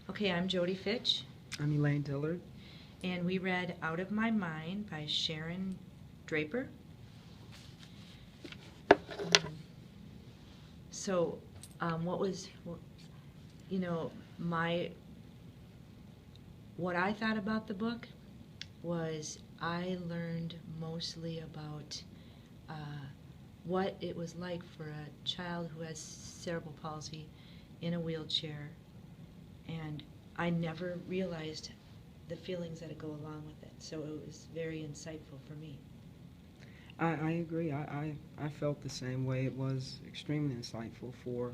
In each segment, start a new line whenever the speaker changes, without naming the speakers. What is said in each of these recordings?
Okay, I'm Jodi Fitch,
I'm Elaine Dillard.
and we read Out of My Mind by Sharon Draper. Um, so, what was, you know, my, what I thought about the book was I learned mostly about uh, what it was like for a child who has cerebral palsy in a wheelchair, and I never realized the feelings that go along with it. So it was very insightful for me.
I agree. I felt the same way. It was extremely insightful for,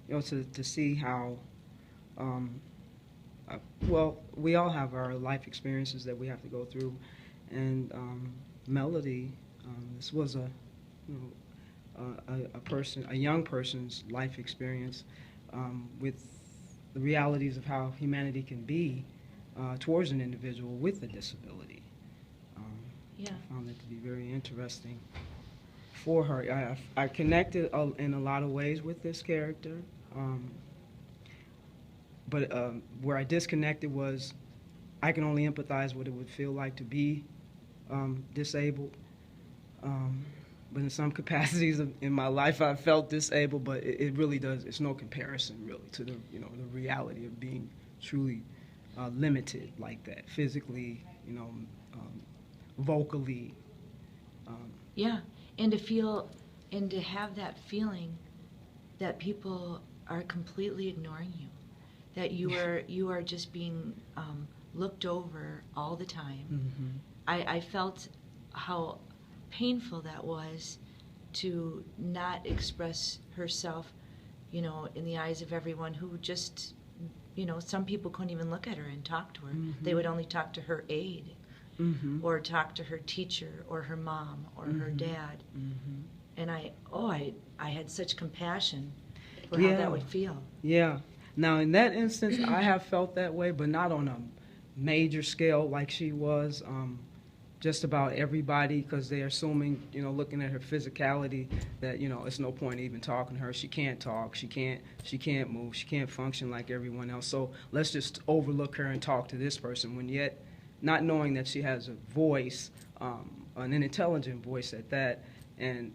to see how, um, well, we all have our life experiences that we have to go through, and Melody, this was a young person's life experience with the realities of how humanity can be towards an individual with a disability. Um,
Yeah.
I found it to be very interesting for her. I connected in a lot of ways with this character, but where I disconnected was I can only empathize what it would feel like to be disabled. Um, but in some capacities in my life, I felt disabled. But it really does. It's no comparison, really, to the reality of being truly limited like that, physically, um, vocally. Um,
Yeah, and to feel and to have that feeling that people are completely ignoring you, that you are just being looked over all the time.
mm-hmm.
I felt how painful that was to not express herself, in the eyes of everyone who just, some people couldn't even look at her and talk to her.
Mm-hmm.
They would only talk to her aide,
Mm-hmm.
or talk to her teacher or her mom or her
Mm-hmm.
dad.
Mm-hmm.
And I had such compassion for how
Yeah.
that would feel.
Yeah. Now, in that instance, I have felt that way, but not on a major scale like she was. Just about everybody, because they're assuming, looking at her physicality, that it's no point even talking to her. She can't talk. She can't move. She can't function like everyone else. So let's just overlook her and talk to this person. When yet, not knowing that she has a voice, an intelligent voice at that, and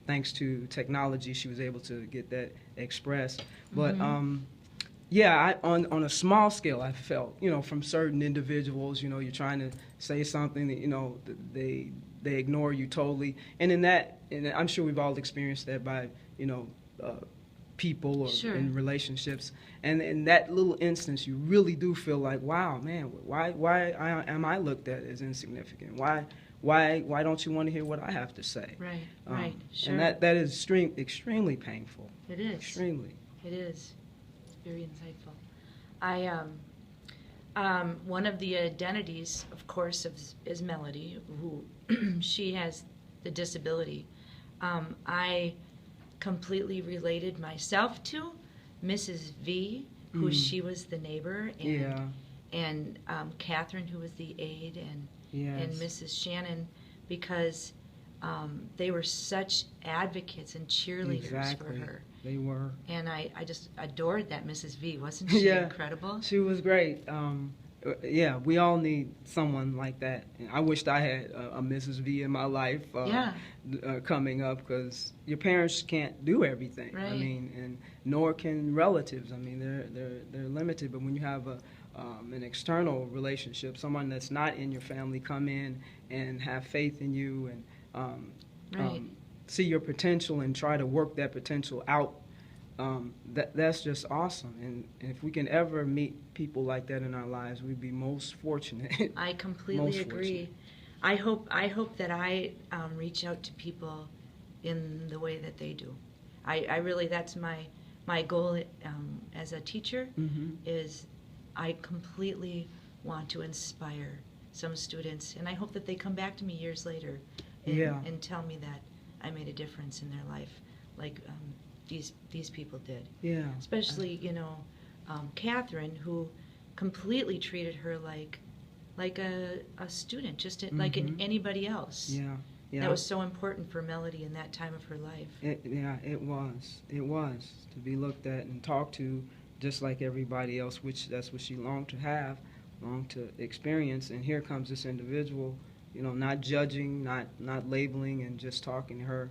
thanks to technology, she was able to get that expressed. But yeah, on a small scale, I felt, from certain individuals, you're trying to say something that, they ignore you totally. And and I'm sure we've all experienced that by, people or
Sure.
in relationships. And in that little instance, you really do feel like, wow, man, am I looked at as insignificant? Why don't you want to hear what I have to say?
Right, right, sure.
And that is extremely painful.
It is.
Extremely.
It is. Very insightful. One of the identities, of course, is Melody, who she has the disability. I completely related myself to Mrs. V, who she was the neighbor, and Catherine, who was the aide, and Mrs. Shannon, because they were such advocates and cheerleaders for her.
They were.
And I just adored that Mrs. V. Wasn't she incredible?
She was great. Yeah, we all need someone like that. And I wished I had a Mrs. V in my life coming up, because your parents can't do everything.
Right.
I mean, and nor can relatives. I mean, they're limited. But when you have an external relationship, someone that's not in your family come in and have faith in you and see your potential and try to work that potential out, that's just awesome. And if we can ever meet people like that in our lives, we'd be most fortunate.
I completely agree. I hope that I reach out to people in the way that they do. I really, that's my goal as a teacher, is I completely want to inspire some students, and I hope that they come back to me years later and tell me that I made a difference in their life, like these people did.
Yeah.
Especially, Catherine, who completely treated her like a student, just like anybody else.
Yeah. Yeah.
That was so important for Melody in that time of her life.
It was. It was to be looked at and talked to just like everybody else, which that's what she longed to have, longed to experience. And here comes this individual, not judging, not labeling, and just talking to her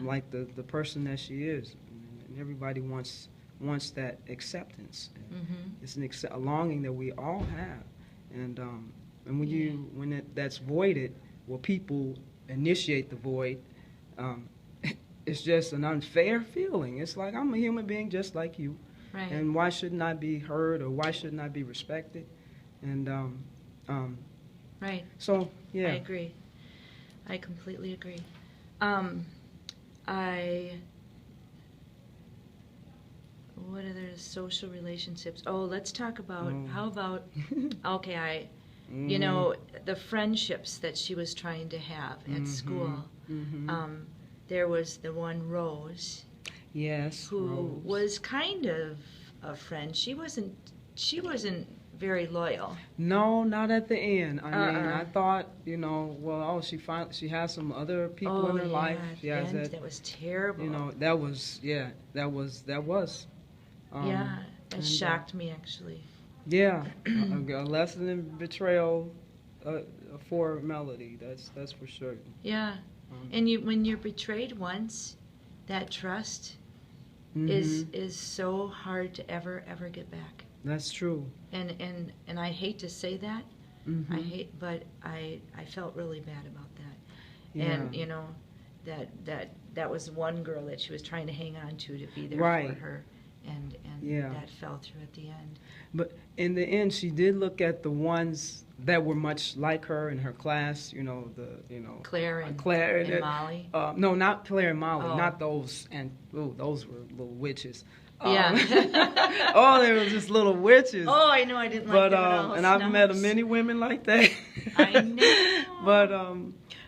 like the person that she is. And everybody wants that acceptance. It's a longing that we all have. And when that's voided, well, people initiate the void. It's just an unfair feeling. It's like, I'm a human being just like you.
Right.
And why shouldn't I be heard, or why shouldn't I be respected? And
right.
So yeah,
I agree. I completely agree. What other social relationships? Oh, let's talk about how about okay, the friendships that she was trying to have at school. There was the one Rose.
Yes.
Who
Rose
was kind of a friend. She wasn't very loyal.
No, not at the end. I mean, I thought, she has some other people in her life. She has
that was terrible.
That was.
It shocked me actually.
Yeah, a lesson in betrayal for Melody. That's for sure.
Yeah, and when you're betrayed once, that trust is so hard to ever get back.
That's true.
And I hate to say that. But I felt really bad about that.
Yeah.
And that was one girl that she was trying to hang on to be there for her. And that fell through at the end.
But in the end, she did look at the ones that were much like her in her class. Claire and
Molly.
No, not Claire and Molly.
Oh.
Not those. And those were little witches.
Yeah.
They were just little witches.
Oh, I know. I didn't like them at all.
And I've met many women like that.
I know.
But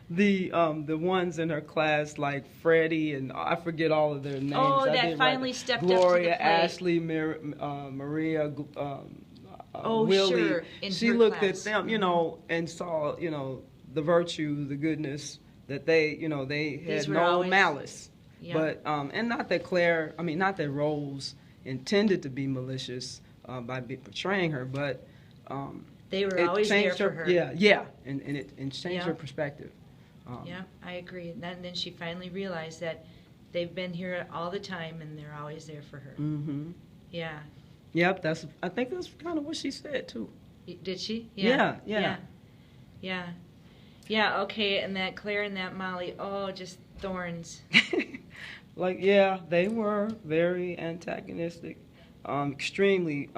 the ones in her class, like Freddie, and I forget all of their names.
Oh, that finally stepped
Gloria,
up to the plate.
Ashley, Maria,
Willie. Sure.
She looked at them, and saw, the virtue, the goodness that they had no malice.
Yeah.
But and not that Rose intended to be malicious by portraying her, but
they were always there for her.
Yeah, and it changed her perspective.
Yeah, I agree. And then she finally realized that they've been here all the time, and they're always there for her.
Mm-hmm.
Yeah.
Yep, I think that's kind of what she said too.
Did she?
Yeah.
Yeah. Okay, and that Claire and that Molly, just thorns.
They were very antagonistic, extremely.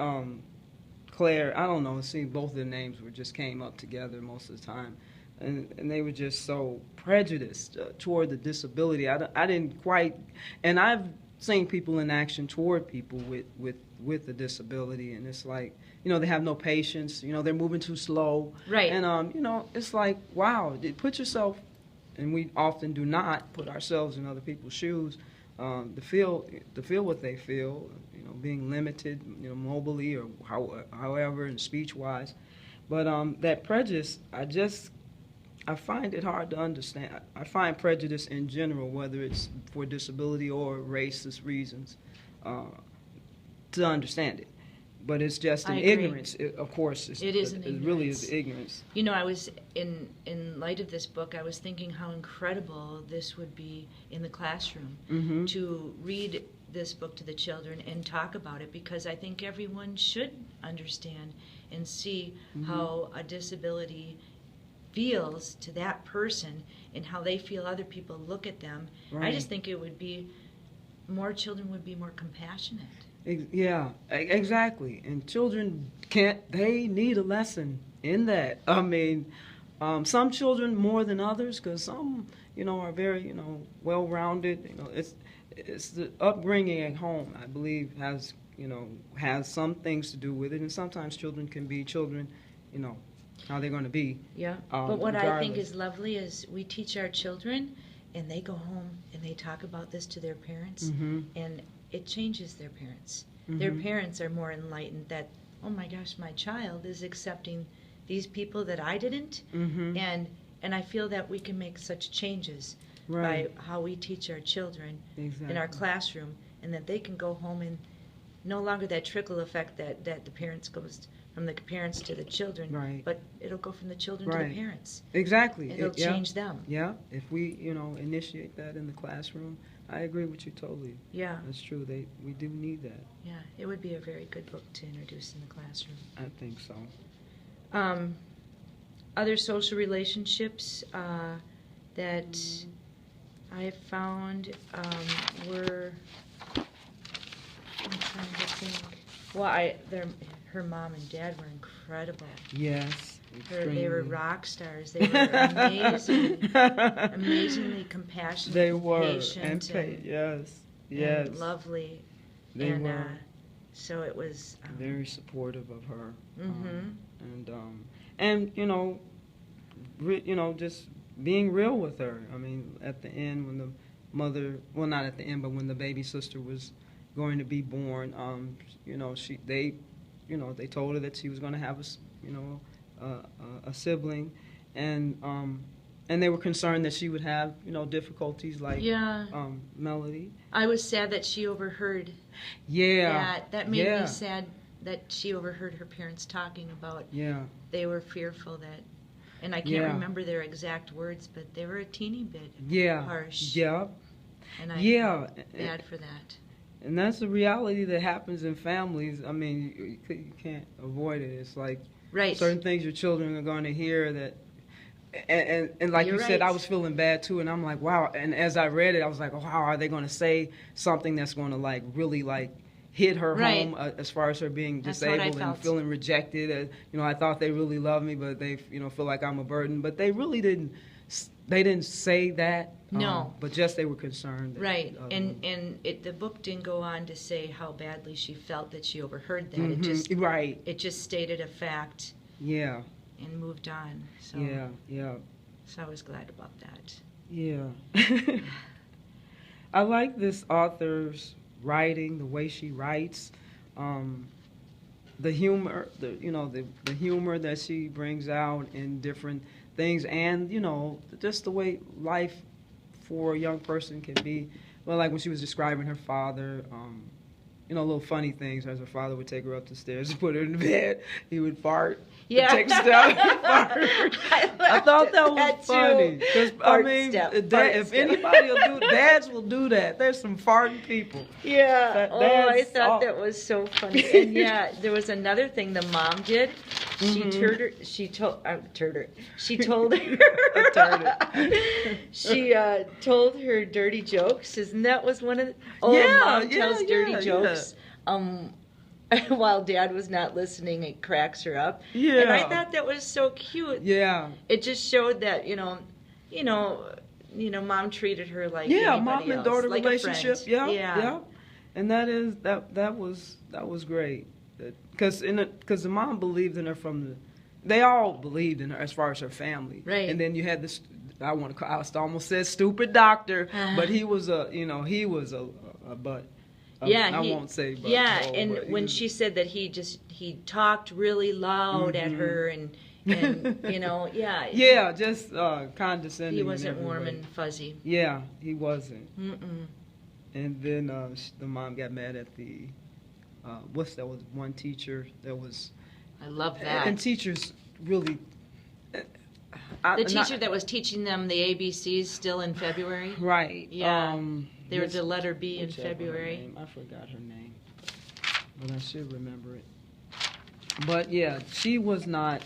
Claire, I don't know. See, both of their names just came up together most of the time. And they were just so prejudiced toward the disability. I didn't quite, and I've seen people in action toward people with a disability, and it's like, they have no patience. They're moving too slow.
Right.
And it's like, wow, put yourself, and we often do not put ourselves in other people's shoes, to feel what they feel. Being limited, mobily or however, and speech wise, but that prejudice, I find it hard to understand. I find prejudice in general, whether it's for disability or racist reasons, to understand it. But it's just an ignorance. Of course, it is an ignorance. It really is ignorance.
I was in light of this book, I was thinking how incredible this would be in the classroom to read this book to the children and talk about it, because I think everyone should understand and see how a disability feels to that person and how they feel other people look at them. Right. I just think it would be, more children would be more compassionate.
Yeah, exactly. And children they need a lesson in that. I mean, some children more than others, because some, are very, well-rounded. It's the upbringing at home, I believe, has some things to do with it. And sometimes children can be children, how they're going to be.
Yeah. But what I think is lovely is we teach our children, and they go home and they talk about this to their parents, and it changes their parents. Their parents are more enlightened that, oh my gosh, my child is accepting these people that I didn't, and I feel that we can make such changes by how we teach our children in our classroom, and that they can go home no longer that trickle effect that the parents goes from the parents to the children,
Right.
but it'll go from the children to
Right.
the parents.
Exactly.
It'll
Yeah.
change them.
Yeah. If we, initiate that in the classroom, I agree with you totally.
Yeah,
That's true. We do need that.
yeah. It would be a very good book to introduce in the classroom.
I think so.
Other social relationships that I have found were, I'm trying to think. Well, her mom and dad were incredible.
Yes.
They were rock stars. They were amazingly compassionate.
They were.
Patient
Yes.
and lovely.
They
and
were.
So it was
Very supportive of her.
Mhm.
And just being real with her. I mean, at the end when the mother, well, not at the end, but when the baby sister was going to be born, they told her that she was going to have a sibling, and they were concerned that she would have difficulties like Melody.
I was sad that she overheard.
Yeah.
That made me sad that she overheard her parents talking about.
Yeah.
They were fearful that, and I can't remember their exact words, but they were a teeny bit harsh.
Yeah.
And I felt bad for that.
And that's the reality that happens in families. I mean, you can't avoid it. It's like certain things your children are going to hear that, and like you said, I was feeling bad too. And I'm like, wow. And as I read it, I was like, oh, how are they going to say something that's going to really hit her home as far as her being disabled and feeling rejected? I thought they really loved me, but they feel like I'm a burden. But they really didn't. They didn't say that.
No.
But just they were concerned.
The book didn't go on to say how badly she felt that she overheard that.
Mm-hmm.
It just stated a fact.
Yeah.
And moved on. So,
yeah.
So I was glad about that.
Yeah. I like this author's writing, the way she writes, the humor, the humor that she brings out in different things, and just the way life for a young person can be. Well, like when she was describing her father, little funny things, as her father would take her up the stairs and put her in the bed, he would fart.
Yeah.
Take a step and fart. I thought that was funny. Because, if anybody will do, dads will do that. There's some farting people.
Yeah. I thought that was so funny. And there was another thing the mom did. She told her dirty jokes. Isn't that was one of the mom tells dirty jokes. While Dad was not listening, it cracks her up. Yeah. And I thought that was so cute.
Yeah.
It just showed that, Mom treated her like anybody
mom and
else,
daughter
like
relationship.
A friend.
Yeah. And that was great. Because the mom believed in her they all believed in her as far as her family.
Right.
And then you had this, I almost said stupid doctor, but he was a butt. I won't say but.
Yeah, and when she said that he talked really loud at her and
just condescending.
He wasn't warm and fuzzy.
Yeah, he wasn't. And then the mom got mad at the that was one teacher that was.
I love that.
And teachers really.
The teacher that was teaching them the ABCs still in February.
Right.
Yeah. There was the letter B in February.
I forgot her name, but I should remember it. But yeah, she was not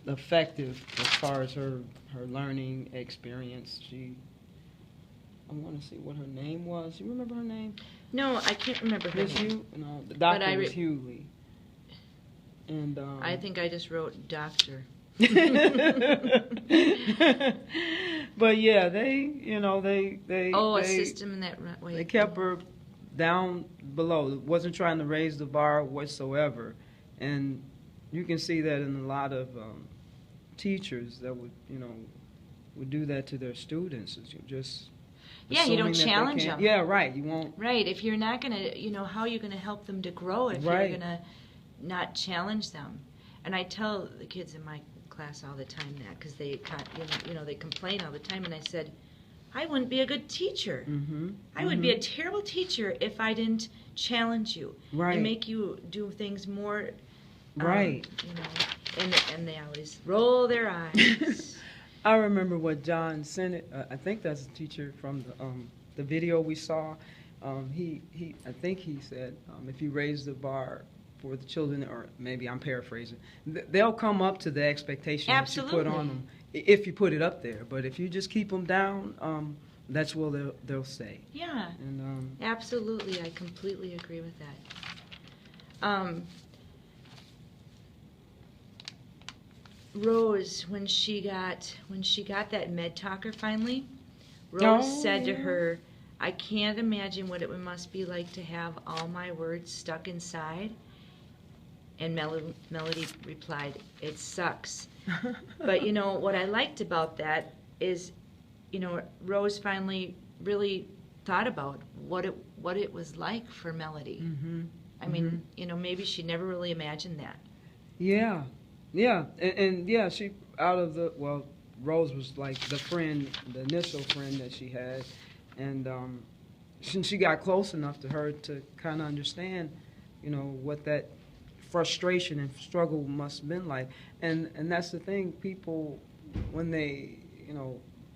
effective as far as her learning experience. I want to see what her name was. You remember her name?
No, I can't remember her name.
No, the doctor was Hughley. And
I think I just wrote doctor.
But yeah, they
a system in that way.
They kept her down below. Wasn't trying to raise the bar whatsoever, and you can see that in a lot of teachers that would do that to their students. Just
you don't challenge them.
Yeah, right. You won't.
Right. If you're not gonna, how are you gonna help them to grow if you're gonna not challenge them? And I tell the kids in my class all the time that because they complain all the time, and I said, I wouldn't be a good teacher. I would be a terrible teacher if I didn't challenge you
Right.
and make you do things more.
Right.
You know, and they always roll their eyes.
I remember what John Sennett, I think that's a teacher from the video we saw. He I think he said, if you raise the bar for the children, or maybe I'm paraphrasing, they'll come up to the expectation that you put on them if you put it up there. But if you just keep them down, that's where they'll stay.
Yeah.
And
absolutely, I completely agree with that. Rose, when she got that med talker finally, Rose said to her, "I can't imagine what it must be like to have all my words stuck inside." And Melody replied, "It sucks." But you know what I liked about that is, you know, Rose finally really thought about what it was like for Melody.
Mm-hmm.
I mean, you know, maybe she never really imagined that.
Yeah. Yeah, and yeah, she Rose was like the initial friend that she had, and she got close enough to her to kind of understand, you know, what that frustration and struggle must have been like, and that's the thing. People, when they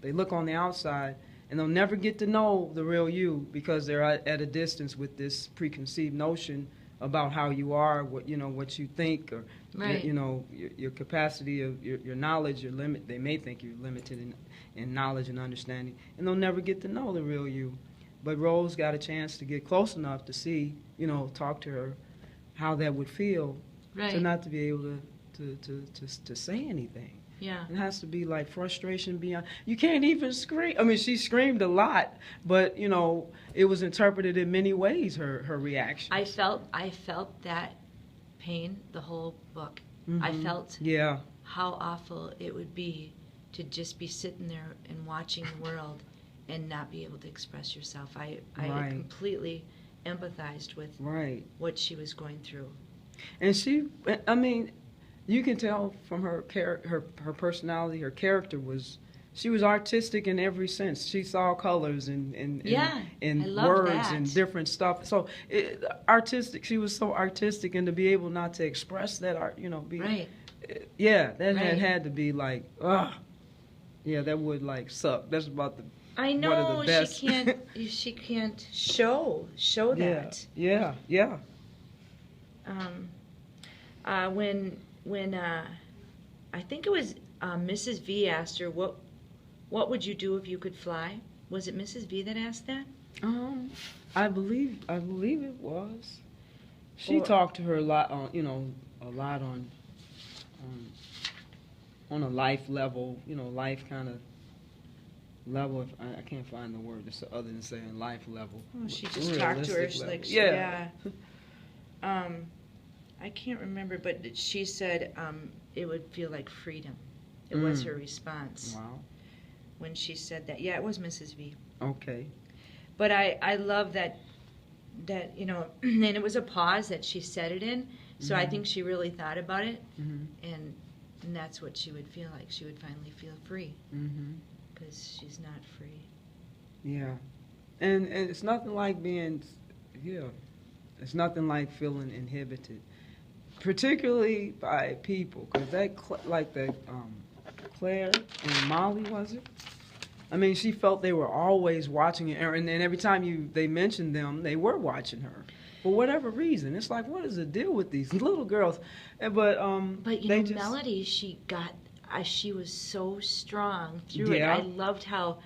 look on the outside, and they'll never get to know the real you because they're at a distance with this preconceived notion about how you are, what you think, or
right.
Your capacity of your knowledge, your limit. They may think you're limited in knowledge and understanding, and they'll never get to know the real you. But Rose got a chance to get close enough to see, talk to her, how that would feel,
right.
to not to be able to say anything.
Yeah.
It has to be like frustration beyond. You can't even scream. I mean, she screamed a lot, but it was interpreted in many ways. Her reaction.
I felt that pain the whole book.
Mm-hmm.
I felt
how
awful it would be to just be sitting there and watching the world and not be able to express yourself. I
right.
completely empathized with
right.
what she was going through.
And I mean, you can tell from her personality, her character she was artistic in every sense. She saw colors and words
that.
and different stuff. So artistic, she was so artistic, and to be able not to express that art,
right.
Yeah, that had to be like, yeah, that would like suck. That's about
I know,
one of the best.
she can't show that.
Yeah.
When I think it was Mrs. V asked her what would you do if you could fly? Was it Mrs. V that asked that?
I believe it was. She talked to her a lot on on a life level, life kind of level. I can't find the word other than saying life level.
Oh, she just talked to her like I can't remember, but she said it would feel like freedom. It was her response.
Wow.
When she said that. Yeah, it was Mrs. V.
Okay.
But I love that and it was a pause that she said it in, so I think she really thought about it, and that's what she would feel like. She would finally feel free, because she's not free.
Yeah. And it's nothing like it's nothing like feeling inhibited, particularly by people, because Claire and Molly, was it? I mean, she felt they were always watching her, and every time they mentioned them, they were watching her for whatever reason. It's like, what is the deal with these little girls? But
Melody, she was so strong through it. I loved how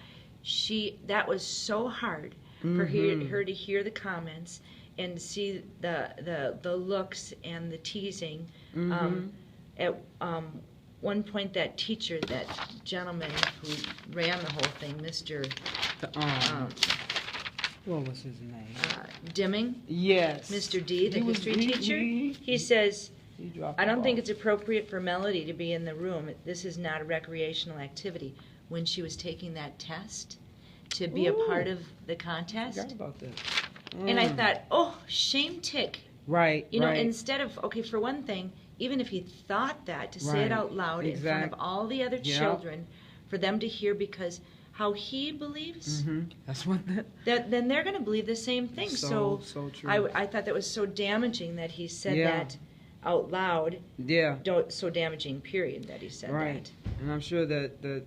that was so hard for her to hear the comments and see the looks and the teasing. At one point, that teacher, that gentleman who ran the whole thing, Mr.
What was his name?
Dimming.
Yes.
Mr. D, the history teacher. He says, I don't think it's appropriate for Melody to be in the room. This is not a recreational activity. When she was taking that test to be a part of the contest.
I forgot about that.
And I thought, shame tick.
Right.
Instead of, for one thing, even if he thought that, to say it out loud in front of all the other children, for them to hear, because how he believes,
That's what
then they're going to believe the same thing.
So true.
I thought that was so damaging that he said
Yeah.
that out loud.
Yeah.
So damaging, period, that he said
Right.
that.
And I'm sure that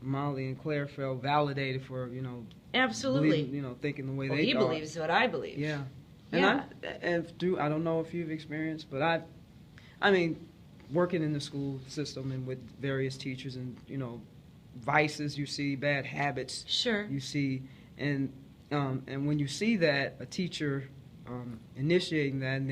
Molly and Claire felt validated for,
Absolutely.
believing, thinking the way
Well,
they
he
thought.
believes what I believe.
Yeah.
Yeah.
I don't know if you've experienced, but I mean, working in the school system and with various teachers and, vices you see, bad habits
Sure.
you see, and when you see that, a teacher initiating that, and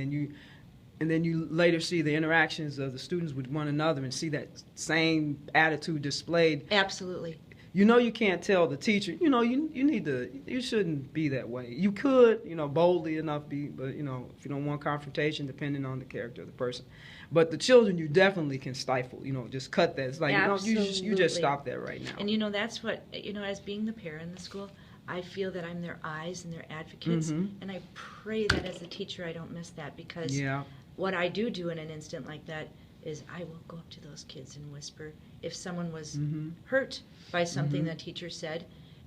then you later see the interactions of the students with one another and see that same attitude displayed.
Absolutely.
You can't tell the teacher, you shouldn't be that way. You could, boldly enough be, but, if you don't want confrontation, depending on the character of the person. But the children, you definitely can stifle, just cut that. It's like, you just stop that right now.
And, that's what, as being the parent in the school, I feel that I'm their eyes and their advocates. And I pray that as a teacher I don't miss that, because what I do in an instant like that is I will go up to those kids and whisper if someone was hurt by something that teacher said,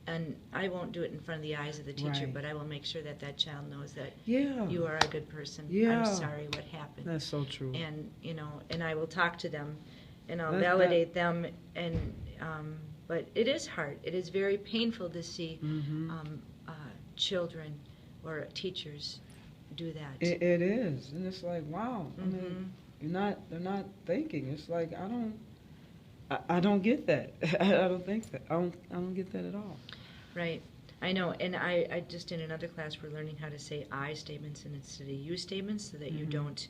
and I won't do it in front of the eyes of the teacher,
Right.
but I will make sure that that child knows that
Yeah.
you are a good person.
Yeah.
I'm sorry what happened.
That's so true.
And and I will talk to them, and I'll
That-
validate them, and but it is hard. It is very painful to see children or teachers do that.
It is, and it's like, wow. I mean, they're not thinking. It's like, I don't get that. I don't think that. I don't get that at all.
Right. I know, and I just in another class we're learning how to say I statements instead of you statements, so that you don't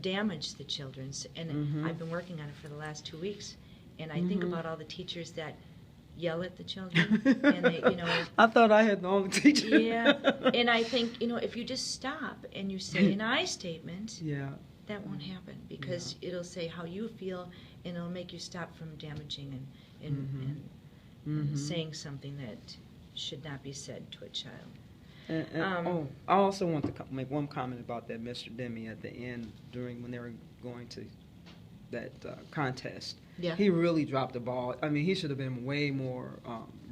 damage the children's. And I've been working on it for the last 2 weeks, and I think about all the teachers that yell at the children, and they,
I thought I had the only teacher.
Yeah, and I think if you just stop and you say an I statement, that won't happen, because it'll say how you feel, and it'll make you stop from damaging and saying something that should not be said to a child.
I also want to make one comment about that Mr. Demi at the end when they were going to that contest.
Yeah.
He really dropped the ball. I mean, he should have been way more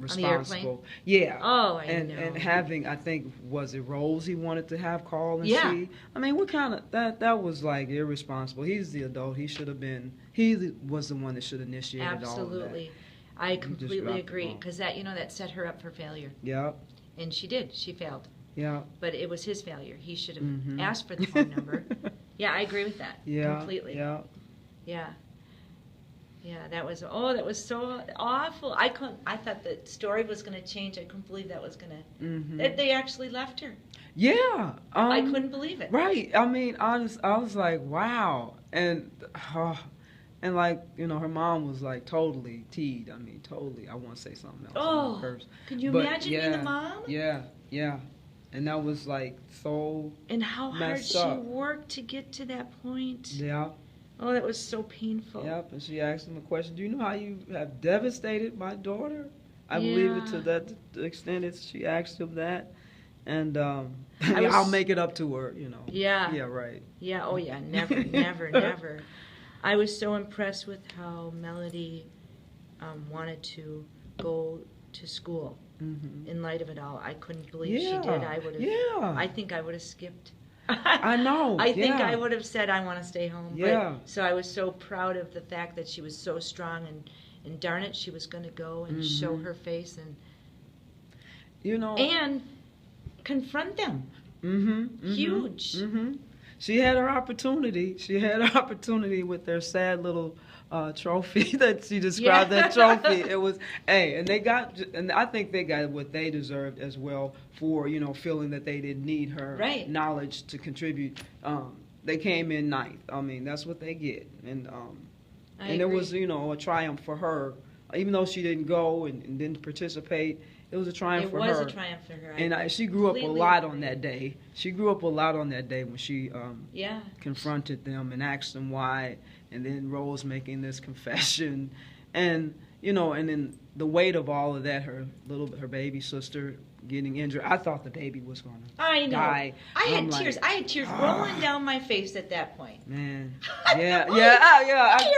responsible.
On the airplane?
Yeah.
Oh, I know.
And having, I think, was it roles he wanted to have call and
Yeah.
see? I mean, what kind of that was like irresponsible. He's the adult. He should have been. He was the one that should have initiated all of that.
Absolutely. I completely
dropped the
agree,
ball.
because that set her up for failure.
Yeah.
And she did. She failed.
Yeah.
But it was his failure. He should have asked for the phone number. Yeah, I agree with that.
Yeah.
Completely.
Yeah.
Yeah. Yeah, that was so awful. I thought the story was going to change. I couldn't believe that was going to. That they actually left her.
Yeah.
I couldn't believe it.
Right. I mean, honest. I was like, wow. And like, her mom was like totally teed. I mean, totally. I want to say something else.
Oh, can you imagine being the mom?
Yeah. Yeah. And that was like so.
And how hard
messed
she
up.
worked to get to that point.
Yeah.
Oh, that was so painful.
Yep, and she asked him a question. Do you know how you have devastated my daughter? I believe it to that extent. She asked him that, and I'll make it up to her.
Yeah.
Yeah. Right.
Yeah. Oh, yeah. Never, never. I was so impressed with how Melody wanted to go to school. In light of it all, I couldn't believe she did. I would have. Yeah. I think I would have skipped.
I know.
I think I would have said I want to stay home.
Yeah.
But, so I was so proud of the fact that she was so strong, and darn it, she was going to go and show her face and confront them. Huge.
She had her opportunity. She had her opportunity with their sad little trophy that she described. That trophy. It was, and I think they got what they deserved as well for feeling that they didn't need her knowledge to contribute. They came in ninth. I mean, that's what they get, and it was a triumph for her, even though she didn't go and didn't participate. It was a triumph for her.
It was a triumph for her.
And she grew up a lot on that day. She grew up a lot on that day when she confronted them and asked them why, and then Rose making this confession, and and then the weight of all of that. Her baby sister getting injured. I thought the baby was going to
I know.
die.
I had
I'm
tears.
like,
I had tears rolling down my face at that point.
man.
Why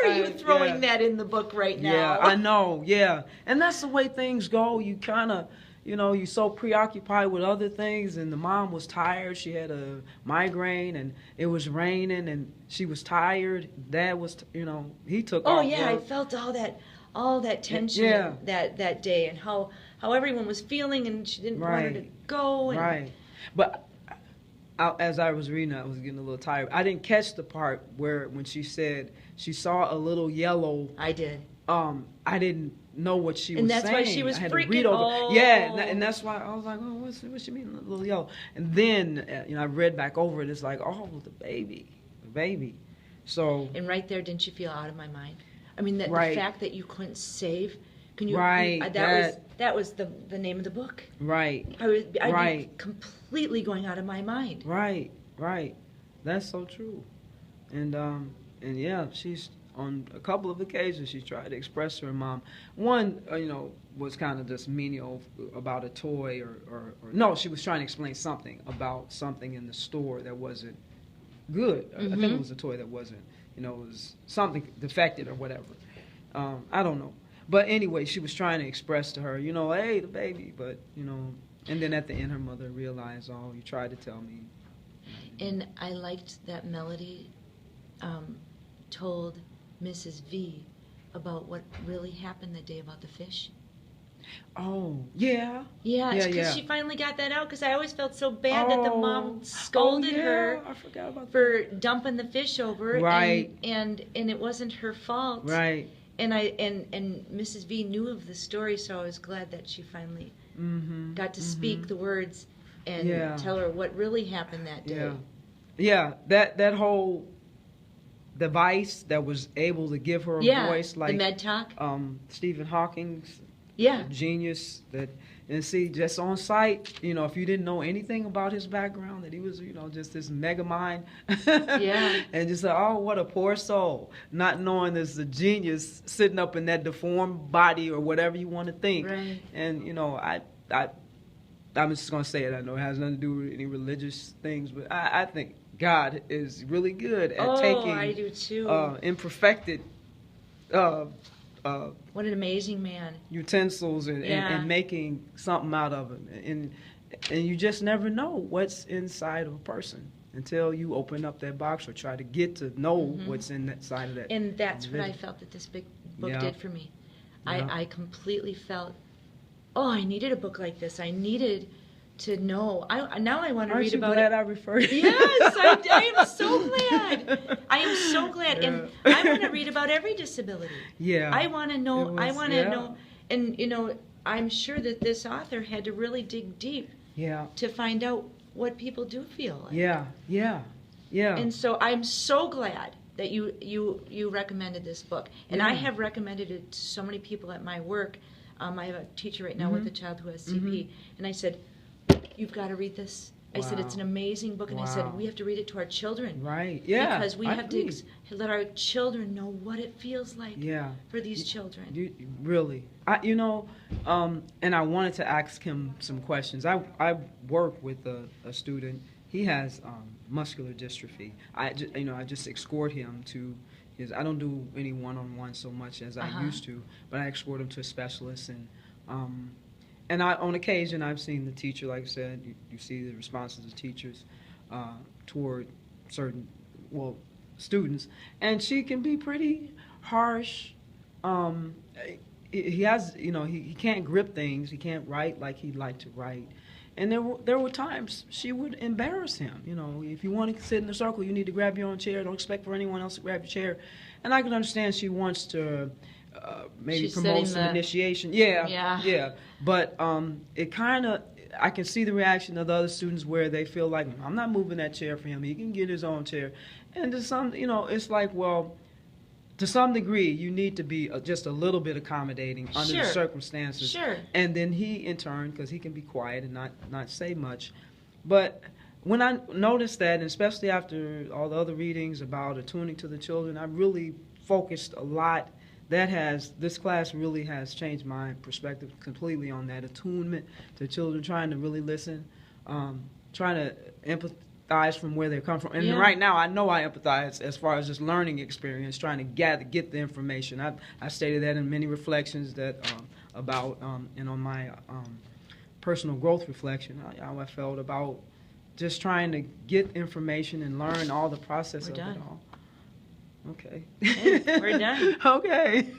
are you throwing that in the book right now?
Yeah, I know. Yeah, and that's the way things go. You kind of, you're so preoccupied with other things, and the mom was tired. She had a migraine, and it was raining, and she was tired. Dad was, he took off
yeah,
work.
I felt all that tension that day, and how everyone was feeling, and she didn't want her to go. And
right. But as I was reading, I was getting a little tired. I didn't catch the part when she said she saw a little yellow.
I did.
I didn't know what she was saying.
And that's why she was
I had to
freaking.
read over. Yeah, and that's why I was like, oh, what she mean, a little yellow? And then I read back over it. It's like, oh, the baby. So.
And right there, didn't you feel out of my mind? I mean, the fact that you couldn't save. Can you?
Right.
That was the name of the book.
Right.
I'd be completely going out of my mind.
Right. That's so true. And yeah, she's on a couple of occasions she tried to express to her mom. One, was kind of just menial about a toy or no, she was trying to explain something about something in the store that wasn't good. I think it was a toy that wasn't, it was something defected or whatever. I don't know. But anyway, she was trying to express to her, hey, the baby. But, and then at the end her mother realized, oh, you tried to tell me.
And I liked that Melody told Mrs. V about what really happened the day about the fish.
Oh, yeah.
Yeah, because she finally got that out, because I always felt so bad that the mom scolded her
I forgot about
for dumping the fish over.
Right.
And it wasn't her fault.
Right.
And Mrs. V knew of the story, so I was glad that she finally got to speak the words and tell her what really happened that day.
Yeah, that whole device that was able to give her a voice, like
the med talk.
Stephen Hawking's genius. And see, just on sight, if you didn't know anything about his background, that he was, just this mega mind. And just like, oh, what a poor soul. Not knowing there's a genius sitting up in that deformed body or whatever you want to think.
Right.
And, I'm just going to say it. I know it has nothing to do with any religious things, but I think God is really good at taking
I do too.
Imperfected
what an amazing man.
Utensils and making something out of them. And you just never know what's inside of a person until you open up that box or try to get to know what's in that side of that.
And that's what I felt that this big book did for me. I completely felt, I needed a book like this. I needed to know. Now I want to read about it.
Aren't you glad I referred you?
Yes, I am so glad. I am so glad. And I want to read about every disability.
Yeah.
I want to know. I want to know. And, I'm sure that this author had to really dig deep to find out what people do feel like.
Yeah.
And so I'm so glad that you recommended this book. And I have recommended it to so many people at my work. I have a teacher right now with a child who has CP. And I said, you've got to read this. I said, it's an amazing book. And I said, we have to read it to our children.
Right, yeah.
Because we have to let our children know what it feels like for these children.
Really. And I wanted to ask him some questions. I work with a student. He has muscular dystrophy. I just escort him to I don't do any one-on-one so much as I used to, but I escort him to a specialist. And on occasion, I've seen the teacher, like I said, you see the responses of teachers toward certain, students. And she can be pretty harsh. He has, he can't grip things. He can't write like he'd like to write. And there were times she would embarrass him. If you want to sit in a circle, you need to grab your own chair. Don't expect for anyone else to grab your chair. And I can understand she wants to maybe promote some initiation. Yeah. But it kind of, I can see the reaction of the other students where they feel like, I'm not moving that chair for him. He can get his own chair. And to some, it's like, to some degree, you need to be just a little bit accommodating under the circumstances.
Sure.
And then he, in turn, because he can be quiet and not say much. But when I noticed that, and especially after all the other readings about attuning to the children, I really focused a lot this class really has changed my perspective completely on that attunement to children, trying to really listen, trying to empathize from where they come from. And right now, I know I empathize as far as just learning experience, trying to get the information. I stated that in many reflections that about my personal growth reflection, how I felt about just trying to get information and learn all the process of it all. Okay.
Hey, we're done.
Okay.